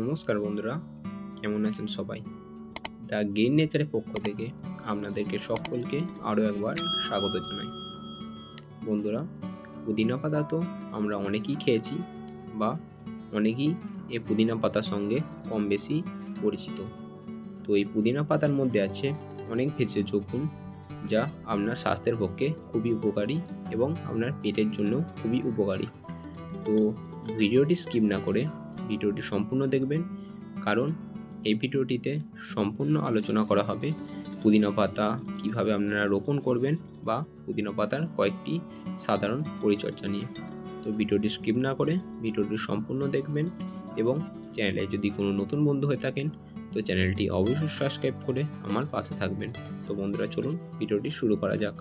নমস্কার বন্ধুরা, কেমন আছেন সবাই? দ্য গ্রিন নেচারের পক্ষ থেকে আপনাদেরকে সকলকে আরও একবার স্বাগত জানাই। বন্ধুরা, পুদিনা পাতা তো আমরা অনেকেই খেয়েছি বা অনেকেই এই পুদিনা পাতার সঙ্গে কম বেশি পরিচিত। তো এই পুদিনা পাতার মধ্যে আছে অনেক ভেষজ গুণ, যা আপনার স্বাস্থ্যের পক্ষে খুবই উপকারী এবং আপনার পেটের জন্য খুবই উপকারী। তো ভিডিওটি স্কিপ না করে ভিডিওটি সম্পূর্ণ দেখবেন, কারণ এই ভিডিওটিতে সম্পূর্ণ আলোচনা করা হবে পুদিনা পাতা কীভাবে আপনারা রোপণ করবেন বা পুদিনা পাতার কয়েকটি সাধারণ পরিচর্যা নিয়ে। তো ভিডিওটি স্কিপ না করে ভিডিওটি সম্পূর্ণ দেখবেন এবং চ্যানেলে যদি কোনো নতুন বন্ধু হয়ে থাকেন তো চ্যানেলটি অবশ্যই সাবস্ক্রাইব করে আমার পাশে থাকবেন। তো বন্ধুরা, চলুন ভিডিওটি শুরু করা যাক।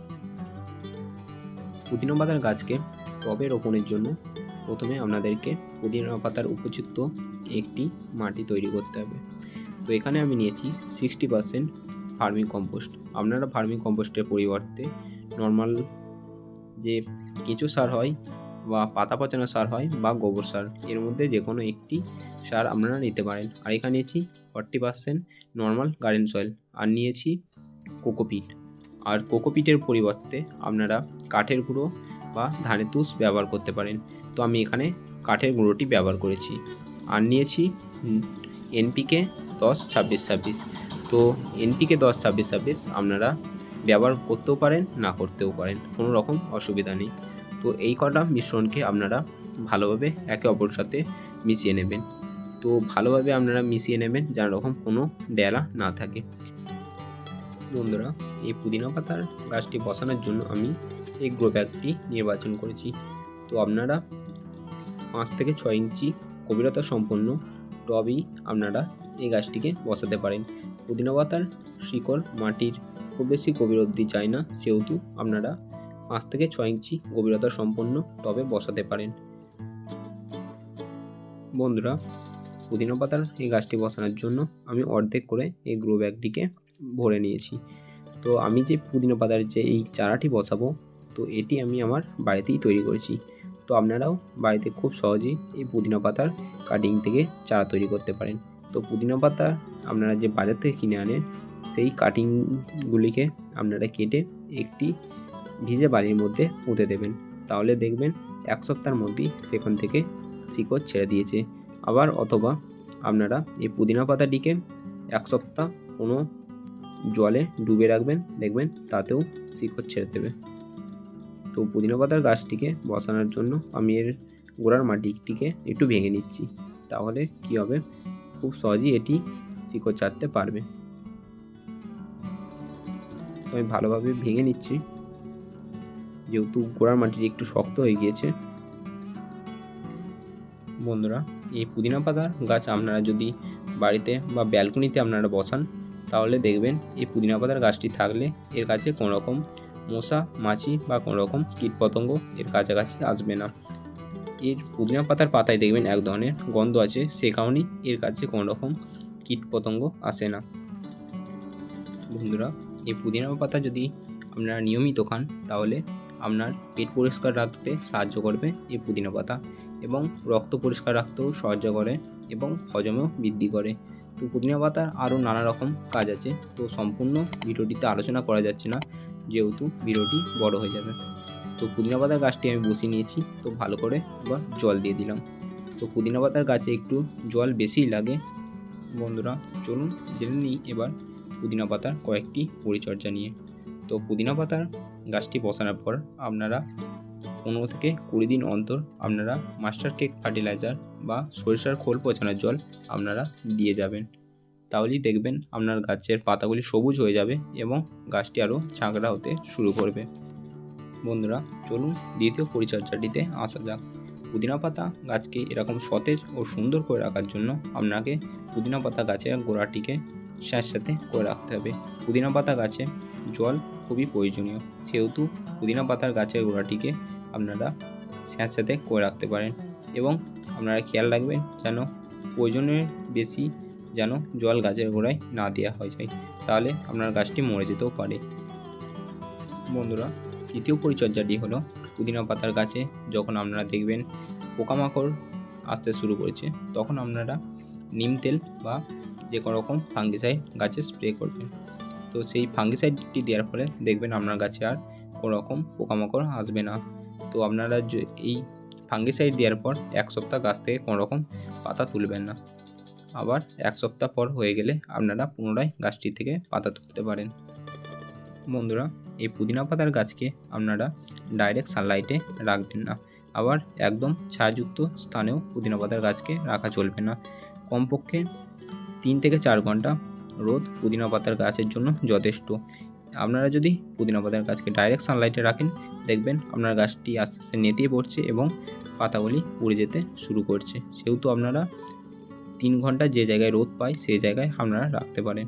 পুদিনা পাতার গাছকে টবে রোপণের জন্য প্রথমে আপনাদেরকে পুদিনা পাতার উপযুক্ত একটি মাটি তৈরি করতে হবে। তো এখানে আমি নিয়েছি 60% ভার্মি কম্পোস্ট। আপনারা ভার্মি কম্পোস্টের পরিবর্তে নর্মাল যে কেঁচো সার হয় বা পাতা পচানো সার হয় বা গোবর সার, এর মধ্যে যে কোনো একটি সার আপনারা নিতে পারেন। আর এখানে নিয়েছি 40% নর্মাল গার্ডেন সয়েল, আর নিয়েছি কোকোপিট। আর কোকোপিটের পরিবর্তে আপনারা কাঠের গুঁড়ো বা ধানের তুষ ব্যবহার করতে পারেন। তো আমি এখানে কাঠের গুঁড়োটি ব্যবহার করেছি। আর নিয়েছি এনপিকে 10-26-26। তো এনপিকে 10-26-26 আপনারা ব্যবহার করতেও পারেন, না করতেও পারেন, কোনো রকম অসুবিধা নেই। তো এই কটা মিশ্রণকে আপনারা ভালোভাবে একে অপরের সাথে মিশিয়ে নেবেন। তো ভালোভাবে আপনারা মিশিয়ে নেবেন যেন রকম কোনো ডেলা না থাকে। বন্ধুরা, এই পুদিনা পাতার গাছটি বসানোর জন্য আমি এই গ্রো ব্যাগটি নির্বাচন করেছি। তো আপনারা 5 থেকে 6 ইঞ্চি গভীরতা সম্পন্ন টবেই আপনারা এই গাছটিকে বসাতে পারেন। পুদিনা পাতার শিকড় মাটির খুব বেশি গভীর অবধি যায় না, সেহেতু আপনারা 5 থেকে 6 ইঞ্চি গভীরতা সম্পন্ন টবে বসাতে পারেন। বন্ধুরা, পুদিনা পাতার এই গাছটি বসানোর জন্য আমি অর্ধেক করে এই গ্রো ব্যাগটিকে ভরে নিয়েছি। তো আমি যে পুদিনা পাতার যে এই চারাটি বসাবো, তো এটি আমি আমার বাড়িতেই তৈরি করেছি। তো আপনারাও বাড়িতে খুব সহজেই এই পুদিনা পাতার কাটিং থেকে চারা তৈরি করতে পারেন। তো পুদিনা পাতা আপনারা যে বাজার থেকে কিনে আনেন, সেই কাটিংগুলিকে আপনারা কেটে একটি ভিজে বালির মধ্যে পুঁতে দেবেন। তাহলে দেখবেন 1 সপ্তাহের মধ্যেই সেখান থেকে শিকড় ছেড়ে দিয়েছে। আবার অথবা আপনারা এই পুদিনা পাতাটিকে 1 সপ্তাহ কোনো জলে ডুবে রাখবেন, দেখবেন তাতেও শিকড় ছেড়ে দেবে। তো পুদিনা পাতার গাছটিকে বসানোর জন্য আমি এর গোড়ার মাটিটিকে একটু ভেঙে নিচ্ছি, তাহলে কি হবে, খুব সহজেই এটি শিকড় ছাড়তে পারবে। তো আমি ভালোভাবে ভেঙে নিচ্ছি, যেহেতু গোড়ার মাটিটি একটু শক্ত হয়ে গিয়েছে। বন্ধুরা, এই পুদিনা পাতার গাছ আপনারা যদি বাড়িতে বা ব্যালকনিতে আপনারা বসান, তাহলে দেখবেন এই পুদিনা পাতার গাছটি থাকলে এর কাছে কোনো রকম মশা মাছি বা কোনো রকম কীটপতঙ্গ এর কাছাকাছি আসবে না। এর পুদিনা পাতার পাতায় দেখবেন এক ধরনের গন্ধ আছে, সে কারণেই এর কাছে কোনো রকম কীটপতঙ্গ আসে না। বন্ধুরা, এই পুদিনা পাতা যদি আপনারা নিয়মিত খান, তাহলে আপনার পেট পরিষ্কার রাখতে সাহায্য করবে এই পুদিনা পাতা, এবং রক্ত পরিষ্কার রাখতেও সাহায্য করে এবং হজমেও বৃদ্ধি করে। তো পুদিনা পাতার আরও নানা রকম কাজ আছে, তো সম্পূর্ণ ভিডিওটিতে আলোচনা করা যাচ্ছে না, যেহেতু ভিডিওটি বড় হয়ে যাবে। তো পুদিনা পাতার গাছটি আমি বসিয়ে নিয়েছি, তো ভালো করে এবার জল দিয়ে দিলাম। তো পুদিনা পাতার গাছে একটু জল বেশিই লাগে। বন্ধুরা, চলুন জেনে নিই এবার পুদিনা পাতার কয়েকটি পরিচর্যা নিয়ে। তো পুদিনা পাতার গাছটি বসানোর পর আপনারা 15 থেকে 20 দিন অন্তর আপনারা মাস্টার কেক ফার্টিলাইজার বা সরিষার খোল পচানোর জল আপনারা দিয়ে যাবেন। তাহলেই দেখবেন আপনার গাছের পাতাগুলি সবুজ হয়ে যাবে এবং গাছটি আরও ঝাঁকড়া হতে শুরু করবে। বন্ধুরা, চলুন দ্বিতীয় পরিচর্যাটিতে আসা যাক। পুদিনা পাতা গাছকে এরকম সতেজ ও সুন্দর করে রাখার জন্য আপনাকে পুদিনা পাতা গাছের গোড়াটিকে স্যাঁতস্যাঁতে করে রাখতে হবে। পুদিনা পাতা গাছে জল খুবই প্রয়োজনীয়, সেহেতু পুদিনা পাতার গাছের গোড়াটিকে আপনারা স্যাঁতস্যাঁতে করে রাখতে পারেন এবং আপনারা খেয়াল রাখবেন যেন প্রয়োজনের বেশি যেন জল গাছের গোড়ায় না দেওয়া হয়ে যায়, তাহলে আপনার গাছটি মরে যেতেও পারে। বন্ধুরা, তৃতীয় পরিচর্যাটি হলো পুদিনা পাতার গাছে যখন আপনারা দেখবেন পোকামাকড় আসতে শুরু করেছে, তখন আপনারা নিম তেল বা যে কোনো রকম ফাঙ্গিসাইড গাছে স্প্রে করবেন। তো সেই ফাঙ্গিসাইডটি দেওয়ার ফলে দেখবেন আপনার গাছে আর কোনো রকম পোকামাকড় আসবে না। তো আপনারা এই ফাঙ্গিসাইড দেওয়ার পর 1 সপ্তাহ গাছ থেকে কোনো রকম পাতা তুলবেন না। আবার 1 সপ্তাহ পর হয়ে গেলে আপনারা পুনরায় গাছটি থেকে পাতা তুলতে পারেন। বন্ধুরা, এই পুদিনা পাতার গাছকে আপনারা ডাইরেক্ট সানলাইটে রাখবেন না। আবার একদম ছায়াযুক্ত স্থানেও পুদিনা পাতার গাছকে রাখা চলবে না। কমপক্ষে 3 থেকে 4 ঘন্টা রোদ পুদিনা পাতার গাছের জন্য যথেষ্ট। আপনারা যদি পুদিনা পাতার গাছকে ডাইরেক্ট সানলাইটে রাখেন, দেখবেন আপনার গাছটি আস্তে আস্তে নেতিয়ে পড়ছে এবং পাতাগুলি পুড়ে যেতে শুরু করছে। সেহেতু আপনারা 3 ঘন্টা যে জায়গায় রোদ পায় সেই জায়গায় আপনারা রাখতে পারেন।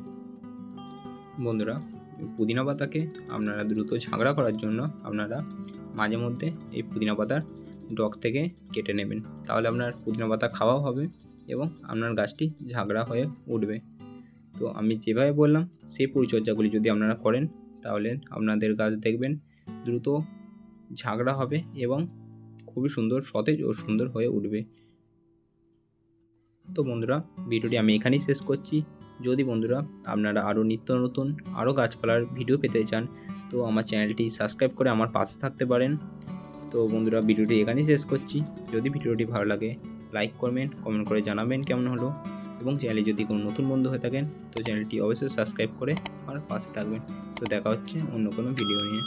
বন্ধুরা, পুদিনা পাতাকে আপনারা দ্রুত ঝাঁকড়া করার জন্য আপনারা মাঝে মধ্যে এই পুদিনা পাতার ডগ থেকে কেটে নেবেন। তাহলে আপনার পুদিনা পাতা খাওয়াও হবে এবং আপনার গাছটি ঝাঁকড়া হয়ে উঠবে। তো আমি যেভাবে বললাম সেই পরিচর্যাগুলি যদি আপনারা করেন, তাহলে আপনাদের গাছ দেখবেন দ্রুত ঝাঁকড়া হবে এবং খুবই সুন্দর, সতেজ ও সুন্দর হয়ে উঠবে। তো বন্ধুরা, ভিডিওটি আমি এখানেই শেষ করছি। যদি বন্ধুরা আপনারা আরও নিত্য নতুন আরও গাছপালার ভিডিও পেতে চান, তো আমার চ্যানেলটি সাবস্ক্রাইব করে আমার পাশে থাকতে পারেন। তো বন্ধুরা, ভিডিওটি এখানেই শেষ করছি। যদি ভিডিওটি ভালো লাগে লাইক করবেন, কমেন্ট করে জানাবেন কেমন হলো, এবং চ্যানেলে যদি কোনো নতুন বন্ধু হয়ে থাকেন তো চ্যানেলটি অবশ্যই সাবস্ক্রাইব করে আমার পাশে থাকবেন। তো দেখা হচ্ছে অন্য কোনো ভিডিও নিয়ে।